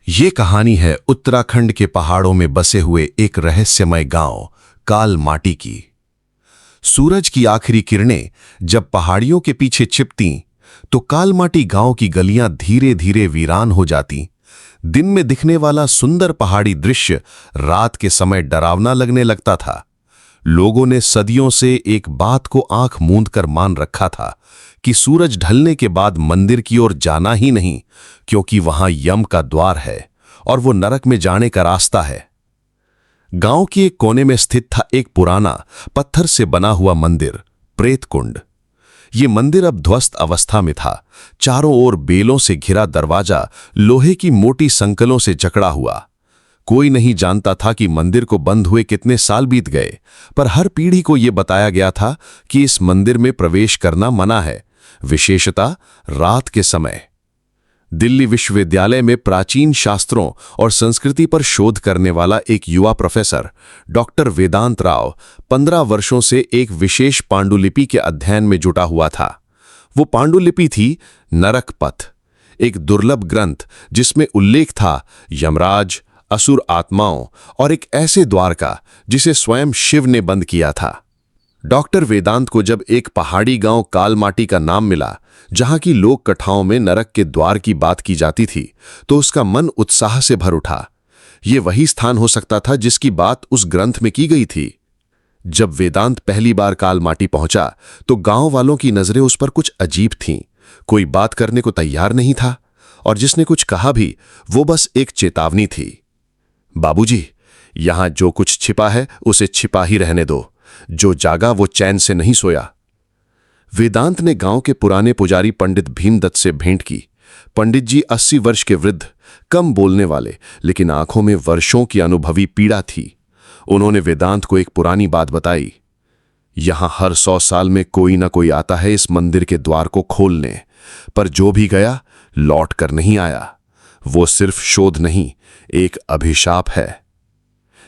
ये कहानी है उत्तराखंड के पहाड़ों में बसे हुए एक रहस्यमय गांव कालमाटी की। सूरज की आखिरी किरणें जब पहाड़ियों के पीछे छिपतीं, तो कालमाटी गांव की गलियां धीरे धीरे वीरान हो जातीं। दिन में दिखने वाला सुंदर पहाड़ी दृश्य रात के समय डरावना लगने लगता था। लोगों ने सदियों से एक बात को आंख मूंद कर मान रखा था कि सूरज ढलने के बाद मंदिर की ओर जाना ही नहीं, क्योंकि वहां यम का द्वार है और वो नरक में जाने का रास्ता है। गांव के एक कोने में स्थित था एक पुराना पत्थर से बना हुआ मंदिर, प्रेत कुंड। ये मंदिर अब ध्वस्त अवस्था में था। चारों ओर बेलों से घिरा दरवाजा लोहे की मोटी संकलों से जकड़ा हुआ। कोई नहीं जानता था कि मंदिर को बंद हुए कितने साल बीत गए, पर हर पीढ़ी को यह बताया गया था कि इस मंदिर में प्रवेश करना मना है, विशेषतः रात के समय। दिल्ली विश्वविद्यालय में प्राचीन शास्त्रों और संस्कृति पर शोध करने वाला एक युवा प्रोफेसर डॉक्टर वेदांत राव 15 वर्षों से एक विशेष पांडुलिपि के अध्ययन में जुटा हुआ था। वो पांडुलिपि थी नरक पथ, एक दुर्लभ ग्रंथ जिसमें उल्लेख था यमराज, असुर आत्माओं और एक ऐसे द्वार का जिसे स्वयं शिव ने बंद किया था। डॉक्टर वेदांत को जब एक पहाड़ी गांव कालमाटी का नाम मिला, जहां की लोक कथाओं में नरक के द्वार की बात की जाती थी, तो उसका मन उत्साह से भर उठा। ये वही स्थान हो सकता था जिसकी बात उस ग्रंथ में की गई थी। जब वेदांत पहली बार कालमाटी पहुंचा, तो गांव वालों की नजरें उस पर कुछ अजीब थीं। कोई बात करने को तैयार नहीं था, और जिसने कुछ कहा भी, वो बस एक चेतावनी थी। बाबूजी, यहां जो कुछ छिपा है उसे छिपा ही रहने दो। जो जागा वो चैन से नहीं सोया। वेदांत ने गांव के पुराने पुजारी पंडित भीमदत्त से भेंट की। पंडित जी 80 वर्ष के वृद्ध, कम बोलने वाले, लेकिन आंखों में वर्षों की अनुभवी पीड़ा थी। उन्होंने वेदांत को एक पुरानी बात बताई। यहां हर 100 साल में कोई ना कोई आता है इस मंदिर के द्वार को खोलने, पर जो भी गया लौट कर नहीं आया। वो सिर्फ शोध नहीं, एक अभिशाप है।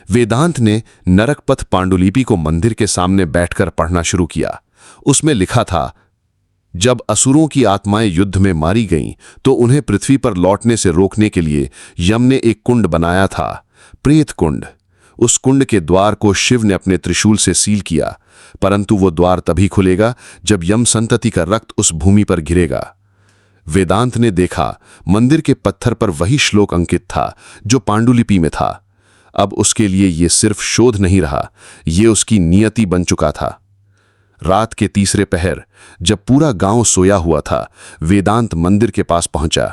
वेदांत ने नरकपथ पांडुलिपि को मंदिर के सामने बैठकर पढ़ना शुरू किया। उसमें लिखा था, जब असुरों की आत्माएं युद्ध में मारी गईं, तो उन्हें पृथ्वी पर लौटने से रोकने के लिए यम ने एक कुंड बनाया था, प्रेत कुंड। उस कुंड के द्वार को शिव ने अपने त्रिशूल से सील किया, परंतु वो द्वार तभी खुलेगा जब यम संतति का रक्त उस भूमि पर गिरेगा। वेदांत ने देखा, मंदिर के पत्थर पर वही श्लोक अंकित था जो पांडुलिपि में था। अब उसके लिए यह सिर्फ शोध नहीं रहा, यह उसकी नियति बन चुका था। रात के तीसरे पहर, जब पूरा गांव सोया हुआ था, वेदांत मंदिर के पास पहुंचा।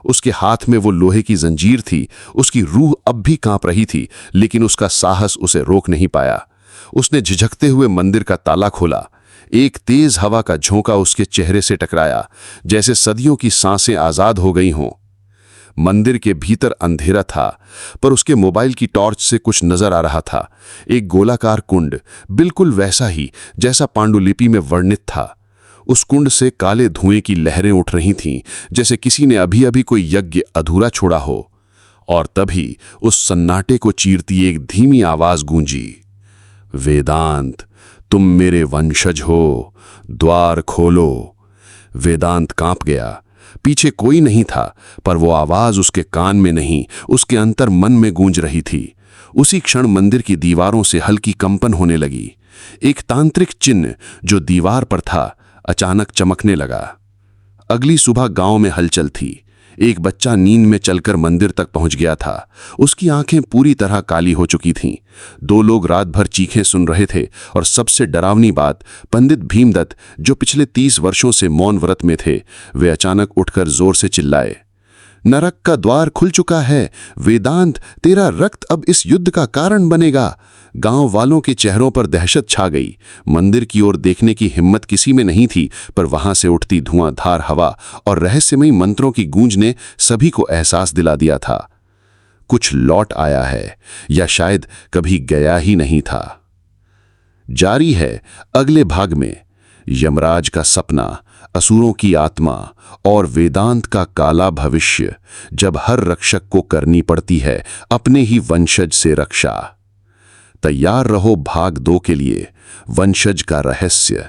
उसके हाथ में वो लोहे की जंजीर थी। उसकी रूह अब भी कांप रही थी, लेकिन उसका साहस उसे रोक नहीं पाया। उसने झिझकते हुए मंदिर का ताला खोला। एक तेज हवा का झोंका उसके चेहरे से टकराया, जैसे सदियों की सांसें आजाद हो गई हों। मंदिर के भीतर अंधेरा था, पर उसके मोबाइल की टॉर्च से कुछ नजर आ रहा था। एक गोलाकार कुंड, बिल्कुल वैसा ही जैसा पांडुलिपि में वर्णित था। उस कुंड से काले धुएं की लहरें उठ रही थीं, जैसे किसी ने अभी अभी कोई यज्ञ अधूरा छोड़ा हो। और तभी उस सन्नाटे को चीरती एक धीमी आवाज गूंजी, वेदांत, तुम मेरे वंशज हो, द्वार खोलो। वेदांत कांप गया। पीछे कोई नहीं था, पर वो आवाज उसके कान में नहीं, उसके अंतर मन में गूंज रही थी। उसी क्षण मंदिर की दीवारों से हल्की कंपन होने लगी। एक तांत्रिक चिन्ह जो दीवार पर था, अचानक चमकने लगा। अगली सुबह गांव में हलचल थी। एक बच्चा नींद में चलकर मंदिर तक पहुंच गया था। उसकी आंखें पूरी तरह काली हो चुकी थीं। 2 लोग रात भर चीखें सुन रहे थे, और सबसे डरावनी बात, पंडित भीमदत्त, जो पिछले 30 वर्षों से मौन व्रत में थे, वे अचानक उठकर जोर से चिल्लाए, नरक का द्वार खुल चुका है। वेदांत, तेरा रक्त अब इस युद्ध का कारण बनेगा। गांव वालों के चेहरों पर दहशत छा गई। मंदिर की ओर देखने की हिम्मत किसी में नहीं थी, पर वहां से उठती धुआंधार हवा और रहस्यमयी मंत्रों की गूंज ने सभी को एहसास दिला दिया था, कुछ लौट आया है, या शायद कभी गया ही नहीं था। जारी है अगले भाग में यमराज का सपना, असुरों की आत्मा और वेदांत का काला भविष्य, जब हर रक्षक को करनी पड़ती है अपने ही वंशज से रक्षा। तैयार रहो भाग 2 के लिए, वंशज का रहस्य।